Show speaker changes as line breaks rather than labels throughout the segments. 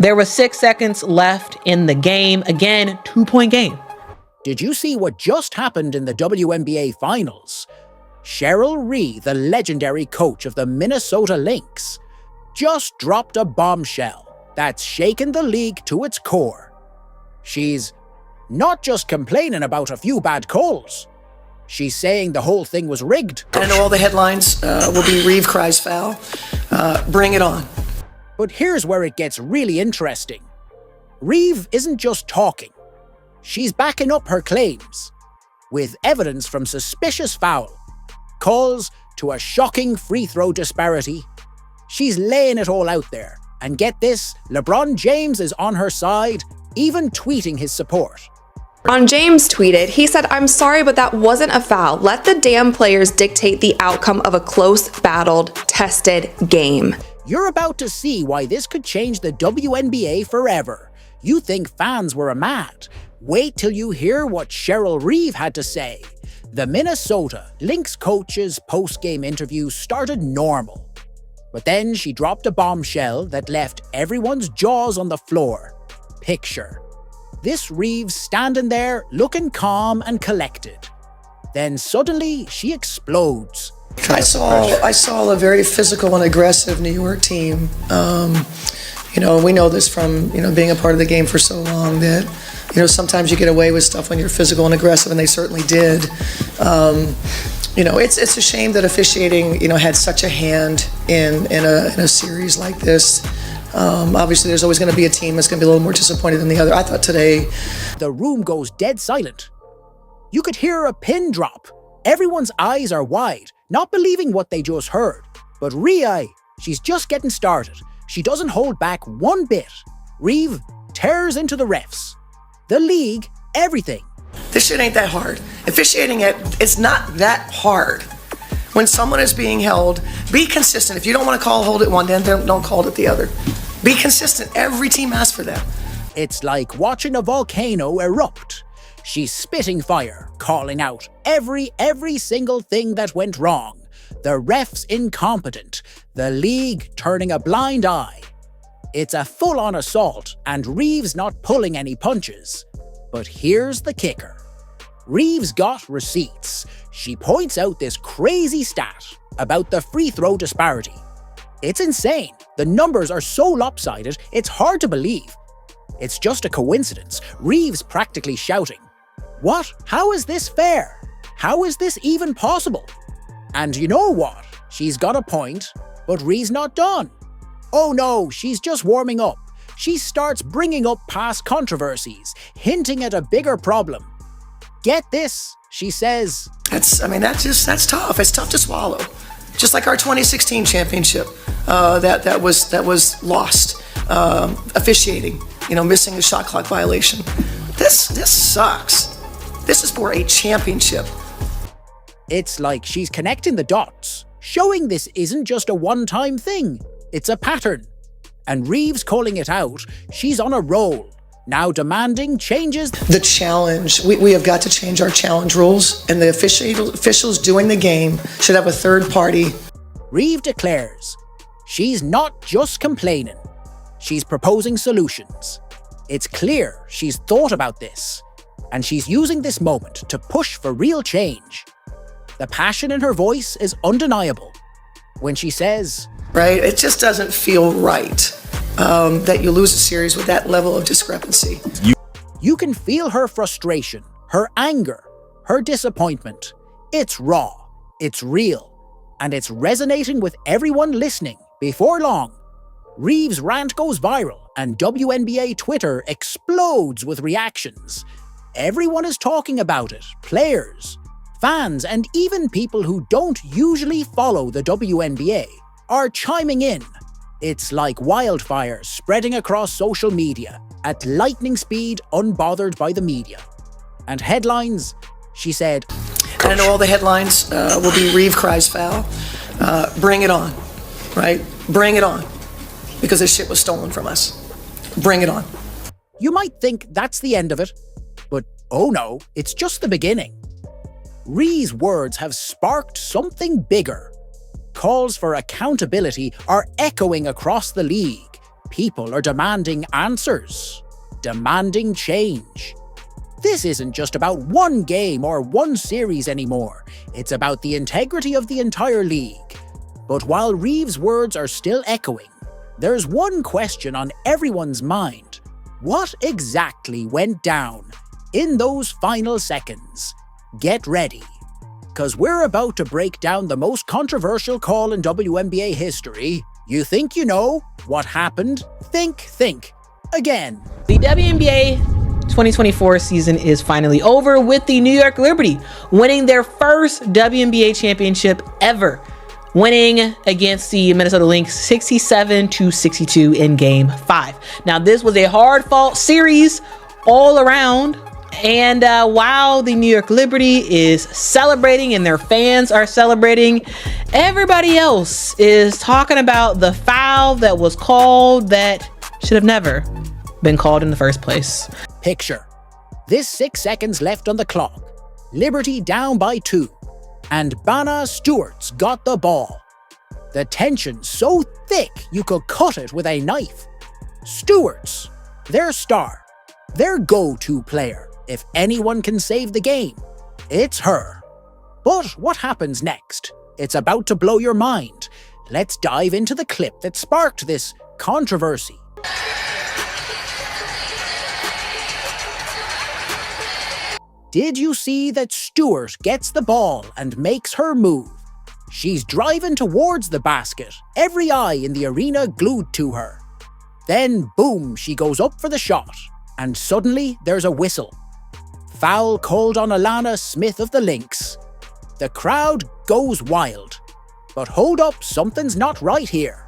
There was 6 seconds left in the game. Again, 2-point game.
Did you see what just happened in the WNBA Finals? Cheryl Reeve, the legendary coach of the Minnesota Lynx, just dropped a bombshell that's shaken the league to its core. She's not just complaining about a few bad calls. She's saying the whole thing was rigged.
I know all the headlines will be Reeve cries foul. Bring it on.
But here's where it gets really interesting. Reeve isn't just talking. She's backing up her claims with evidence from suspicious foul, calls to a shocking free throw disparity. She's laying it all out there. And get this, LeBron James is on her side, even tweeting his support.
LeBron James tweeted, he said, "I'm sorry, but that wasn't a foul. Let the damn players dictate the outcome of a close, battled, tested game."
You're about to see why this could change the WNBA forever. You think fans were mad. Wait till you hear what Cheryl Reeve had to say. The Minnesota Lynx coach's post-game interview started normal. But then she dropped a bombshell that left everyone's jaws on the floor. Picture this Reeves standing there looking calm and collected. Then suddenly she explodes.
I saw a very physical and aggressive New York team. We know this from being a part of the game for so long that sometimes you get away with stuff when you're physical and aggressive, and they certainly did. It's a shame that officiating had such a hand in a series like this. Obviously, there's always going to be a team that's going to be a little more disappointed than the other. I thought today,
the room goes dead silent. You could hear a pin drop. Everyone's eyes are wide, not believing what they just heard. But Rhea, she's just getting started. She doesn't hold back one bit. Reeve tears into the refs, the league, everything.
This shit ain't that hard. Officiating it's not that hard. When someone is being held, be consistent. If you don't want to hold it one, then don't call it the other. Be consistent. Every team asks for that.
It's like watching a volcano erupt. She's spitting fire, calling out every single thing that went wrong. The refs incompetent, the league turning a blind eye. It's a full-on assault, and Reeves not pulling any punches. But here's the kicker. Reeves got receipts. She points out this crazy stat about the free throw disparity. It's insane. The numbers are so lopsided, it's hard to believe. It's just a coincidence. Reeves practically shouting, "What? How is this fair? How is this even possible?" And you know what? She's got a point, but Reeves not done. Oh no, she's just warming up. She starts bringing up past controversies, hinting at a bigger problem. Get this, she says. That's
tough. It's tough to swallow. Just like our 2016 championship that was lost. Officiating, missing a shot clock violation. This sucks. This is for a championship.
It's like she's connecting the dots, showing this isn't just a one-time thing. It's a pattern. And Reeves calling it out, she's on a roll, now demanding changes.
The challenge, we have got to change our challenge rules, and the officials doing the game should have a third party.
Reeve declares she's not just complaining, she's proposing solutions. It's clear she's thought about this, and she's using this moment to push for real change. The passion in her voice is undeniable when she says,
right, it just doesn't feel right that you lose a series with that level of discrepancy.
You can feel her frustration, her anger, her disappointment. It's raw, it's real, and it's resonating with everyone listening. Before long, Reeves' rant goes viral and WNBA Twitter explodes with reactions. Everyone is talking about it, players, fans, and even people who don't usually follow the WNBA are chiming in. It's like wildfire spreading across social media at lightning speed, unbothered by the media. And headlines, she said,
I know all the headlines will be Reeve cries foul. Bring it on, right? Bring it on. Because this shit was stolen from us. Bring it on.
You might think that's the end of it, but oh no, it's just the beginning. Ree's words have sparked something bigger. Calls for accountability are echoing across the league. people are demanding answers, demanding change. This isn't just about one game or one series anymore. It's about the integrity of the entire league. But while Reeve's words are still echoing, there's one question on everyone's mind. What exactly went down in those final seconds? Get ready, because we're about to break down the most controversial call in WNBA history. You think you know what happened? Think again.
The WNBA 2024 season is finally over, with the New York Liberty winning their first WNBA championship ever, winning against the Minnesota Lynx 67-62 in Game 5. Now, this was a hard-fought series all around, and while the New York Liberty is celebrating and their fans are celebrating, everybody else is talking about the foul that was called that should have never been called in the first place.
Picture this: 6 seconds left on the clock, Liberty down by 2, and Bana Stewart's got the ball. The tension so thick you could cut it with a knife. Stewart's their star, their go-to player. If anyone can save the game, it's her. But what happens next? It's about to blow your mind. Let's dive into the clip that sparked this controversy. Did you see that Stewart gets the ball and makes her move? She's driving towards the basket, every eye in the arena glued to her. Then, boom, she goes up for the shot, and suddenly there's a whistle. Foul called on Alana Smith of the Lynx. The crowd goes wild. But hold up, something's not right here.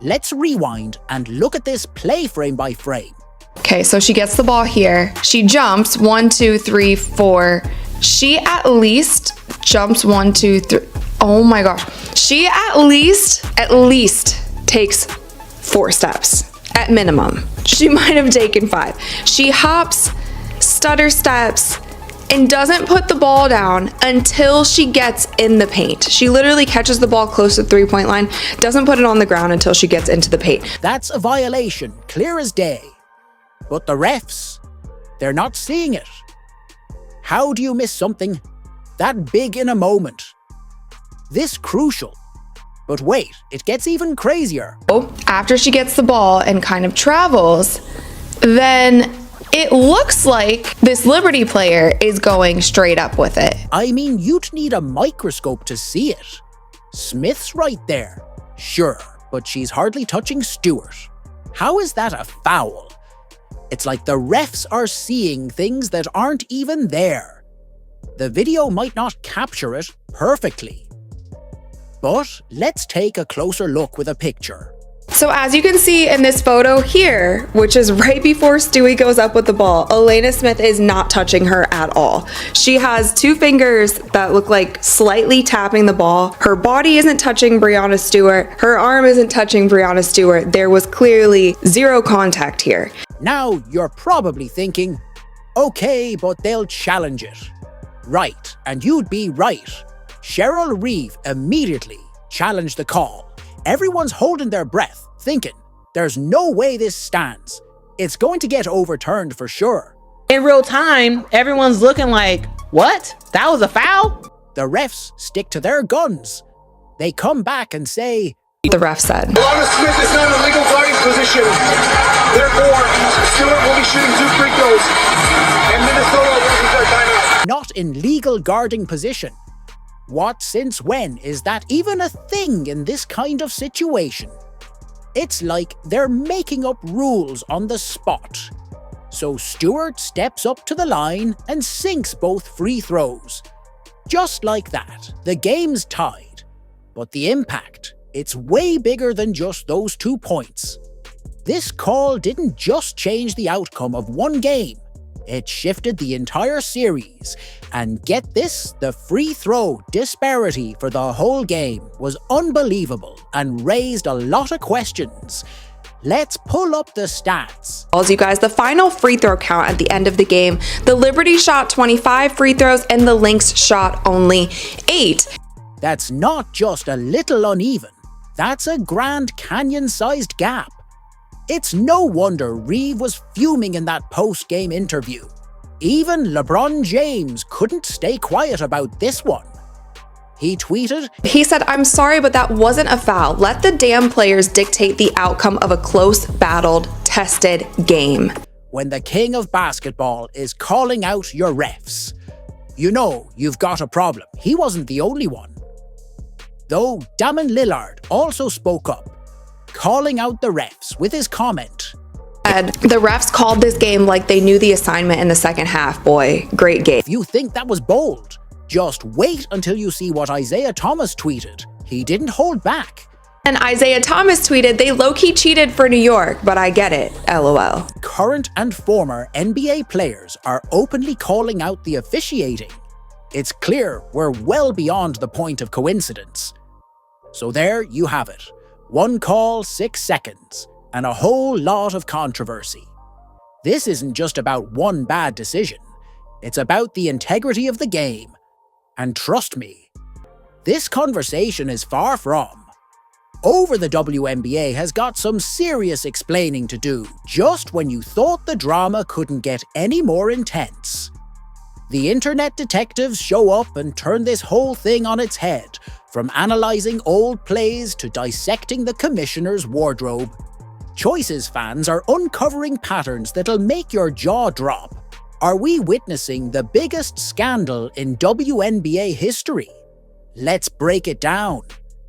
Let's rewind and look at this play frame by frame.
Okay, so she gets the ball here. She jumps 1, 2, 3, 4. She at least jumps 1, 2, 3. Oh my gosh. She at least takes 4 steps at minimum. She might have taken 5. She hops, stutter steps, and doesn't put the ball down until she gets in the paint. She literally catches the ball close to the 3-point line, doesn't put it on the ground until she gets into the paint.
That's a violation, clear as day. But the refs, they're not seeing it. How do you miss something that big in a moment? This crucial. But wait, it gets even crazier.
After she gets the ball and kind of travels, then it looks like this Liberty player is going straight up with it.
I mean, you'd need a microscope to see it. Smith's right there, sure, but she's hardly touching Stewart. How is that a foul? It's like the refs are seeing things that aren't even there. The video might not capture it perfectly. But let's take a closer look with a picture.
So as you can see in this photo here, which is right before Stewie goes up with the ball, Alana Smith is not touching her at all. She has 2 fingers that look like slightly tapping the ball. Her body isn't touching Breanna Stewart. Her arm isn't touching Breanna Stewart. There was clearly 0 contact here.
Now you're probably thinking, okay, but they'll challenge it. Right, and you'd be right. Cheryl Reeve immediately challenged the call. Everyone's holding their breath, thinking, there's no way this stands. It's going to get overturned for sure.
In real time, everyone's looking like, what? That was a foul?
The refs stick to their guns. They come back and say,
The ref said,
Alana Smith is not in a legal guarding position. Therefore, Stewart will be shooting 2 free throws. And Minnesota loses their timeout.
Not in legal guarding position. What, since when is that even a thing in this kind of situation? It's like they're making up rules on the spot. So Stewart steps up to the line and sinks both free throws. Just like that, the game's tied. But the impact, it's way bigger than just those 2 points. This call didn't just change the outcome of one game. It shifted the entire series. And get this, the free throw disparity for the whole game was unbelievable and raised a lot of questions. Let's pull up the stats.
Tells you guys the final free throw count at the end of the game. The Liberty shot 25 free throws and the Lynx shot only 8.
That's not just a little uneven. That's a Grand Canyon-sized gap. It's no wonder Reeve was fuming in that post-game interview. Even LeBron James couldn't stay quiet about this one. He tweeted,
He said, "I'm sorry, but that wasn't a foul. Let the damn players dictate the outcome of a close, battled, tested game."
when the king of basketball is calling out your refs, you know you've got a problem. He wasn't the only one. Though Damian Lillard also spoke up, calling out the refs with his comment.
The refs called this game like they knew the assignment in the second half, boy. Great game.
If you think that was bold, just wait until you see what Isaiah Thomas tweeted. He didn't hold back.
And Isaiah Thomas tweeted, "They low-key cheated for New York, but I get it, LOL."
Current and former NBA players are openly calling out the officiating. It's clear we're well beyond the point of coincidence. So there you have it. One call, 6 seconds, and a whole lot of controversy. This isn't just about one bad decision. It's about the integrity of the game. And trust me, this conversation is far from over. The WNBA has got some serious explaining to do just when you thought the drama couldn't get any more intense. The internet detectives show up and turn this whole thing on its head, from analysing old plays to dissecting the commissioner's wardrobe. Choices fans are uncovering patterns that'll make your jaw drop. Are we witnessing the biggest scandal in WNBA history? Let's break it down.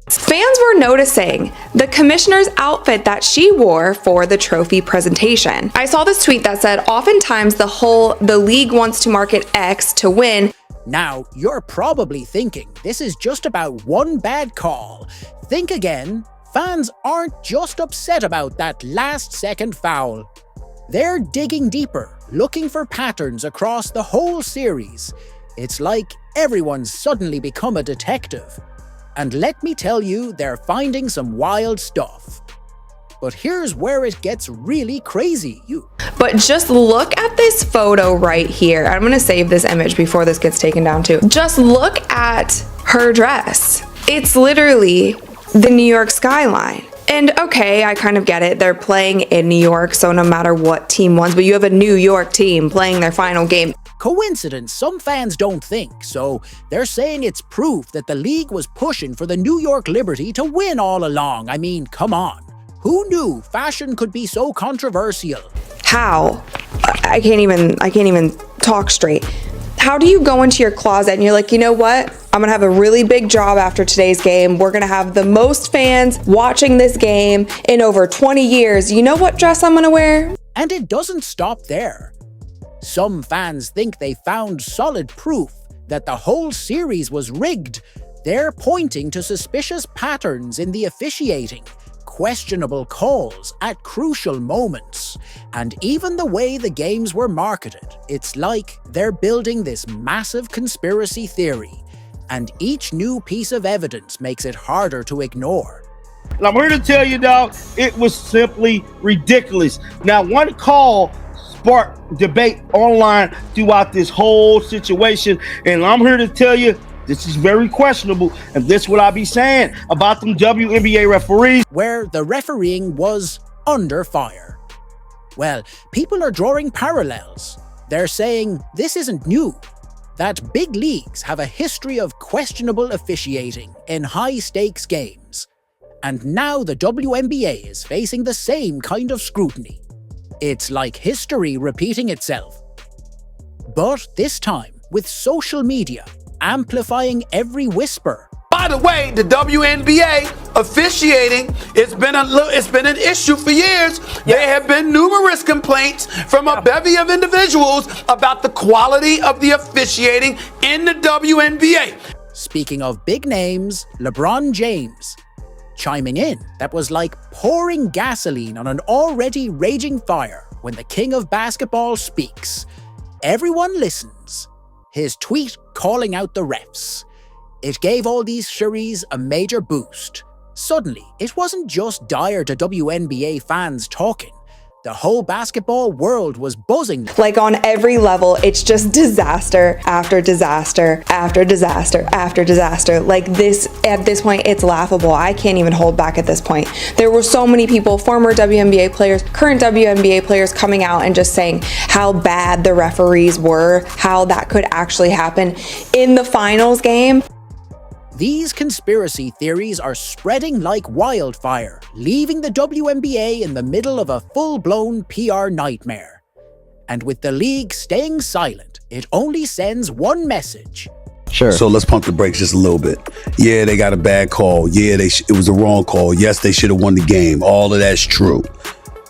Fans were noticing the commissioner's outfit that she wore for the trophy presentation. I saw this tweet that said, "Oftentimes the league wants to market X to win."
Now, you're probably thinking this is just about one bad call. Think again. Fans aren't just upset about that last-second foul. They're digging deeper, looking for patterns across the whole series. It's like everyone's suddenly become a detective. And let me tell you, they're finding some wild stuff. But here's where it gets really crazy.
But just look at this photo right here. I'm gonna save this image before this gets taken down too. Just look at her dress. It's literally the New York skyline. And okay, I kind of get it. They're playing in New York, so no matter what team wins, but you have a New York team playing their final game.
Coincidence? Some fans don't think, so they're saying it's proof that the league was pushing for the New York Liberty to win all along. I mean, come on. Who knew fashion could be so controversial?
How? I can't even talk straight. How do you go into your closet and you're like, you know what? I'm gonna have a really big job after today's game. We're gonna have the most fans watching this game in over 20 years. You know what dress I'm gonna wear?
And it doesn't stop there. Some fans think they found solid proof that the whole series was rigged. They're pointing to suspicious patterns in the officiating, questionable calls at crucial moments, and even the way the games were marketed. It's like they're building this massive conspiracy theory, and each new piece of evidence makes it harder to ignore.
And I'm here to tell you, dog, it was simply ridiculous. Now, one call sparked debate online throughout this whole situation, and I'm here to tell you, this is very questionable, and this is what I be saying about them WNBA referees.
Where the refereeing was under fire. Well, people are drawing parallels. They're saying this isn't new, that big leagues have a history of questionable officiating in high-stakes games. And now the WNBA is facing the same kind of scrutiny. It's like history repeating itself. But this time, with social media amplifying every whisper.
By the way, the WNBA officiating, it's been an issue for years. Yes. There have been numerous complaints from a bevy of individuals about the quality of the officiating in the WNBA.
Speaking of big names, LeBron James chiming in. That was like pouring gasoline on an already raging fire when the king of basketball speaks. Everyone listens. His tweet calling out the refs. It gave all these Cheries a major boost. Suddenly, it wasn't just dire to WNBA fans talking. The whole basketball world was buzzing.
Like on every level, it's just disaster after disaster after disaster after disaster. Like this, at this point, it's laughable. I can't even hold back at this point. There were so many people, former WNBA players, current WNBA players coming out and just saying how bad the referees were, how that could actually happen in the finals game.
These conspiracy theories are spreading like wildfire, leaving the WNBA in the middle of a full-blown PR nightmare. And with the league staying silent, it only sends one message.
Sure.
So let's pump the brakes just a little bit. Yeah, they got a bad call. Yeah, it was the wrong call. Yes, they should have won the game. All of that's true.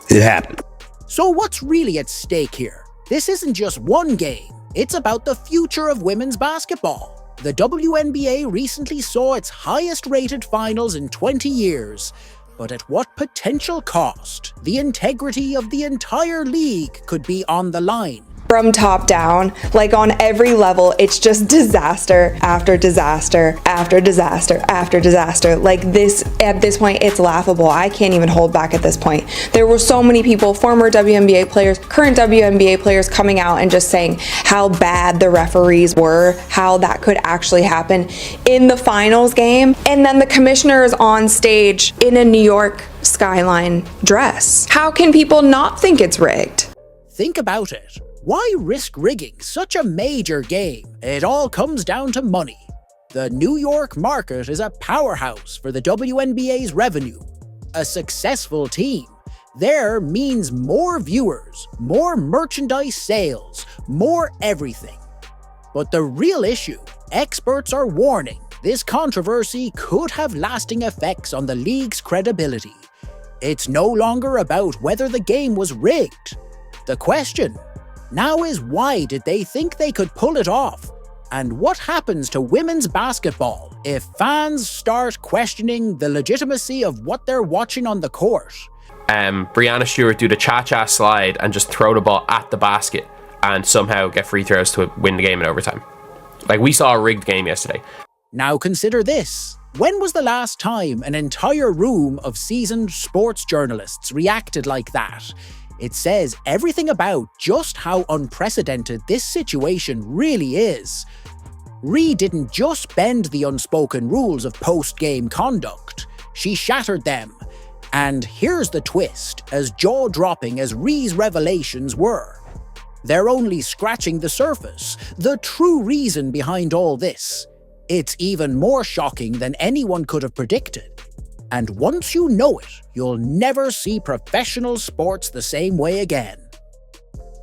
It happened.
So what's really at stake here? This isn't just one game. It's about the future of women's basketball. The WNBA recently saw its highest-rated finals in 20 years. But at what potential cost? The integrity of the entire league could be on the line.
From top down, like on every level, it's just disaster after disaster after disaster after disaster. Like this, at this point, it's laughable. I can't even hold back at this point. There were so many people, former WNBA players, current WNBA players coming out and just saying how bad the referees were, how that could actually happen in the finals game. And then the commissioner is on stage in a New York skyline dress. How can people not think it's rigged?
Think about it. Why risk rigging such a major game? It all comes down to money. The New York market is a powerhouse for the WNBA's revenue. A successful team there means more viewers, more merchandise sales, more everything. But the real issue, experts are warning, this controversy could have lasting effects on the league's credibility. It's no longer about whether the game was rigged. The question now is, why did they think they could pull it off? And what happens to women's basketball if fans start questioning the legitimacy of what they're watching on the court?
Brianna Stewart do the cha-cha slide and just throw the ball at the basket and somehow get free throws to win the game in overtime. Like, we saw a rigged game yesterday.
Now consider this. When was the last time an entire room of seasoned sports journalists reacted like that? It says everything about just how unprecedented this situation really is. Reeve didn't just bend the unspoken rules of post-game conduct, she shattered them. And here's the twist, as jaw-dropping as Reeve's revelations were. They're only scratching the surface, the true reason behind all this. It's even more shocking than anyone could have predicted. And once you know it, you'll never see professional sports the same way again.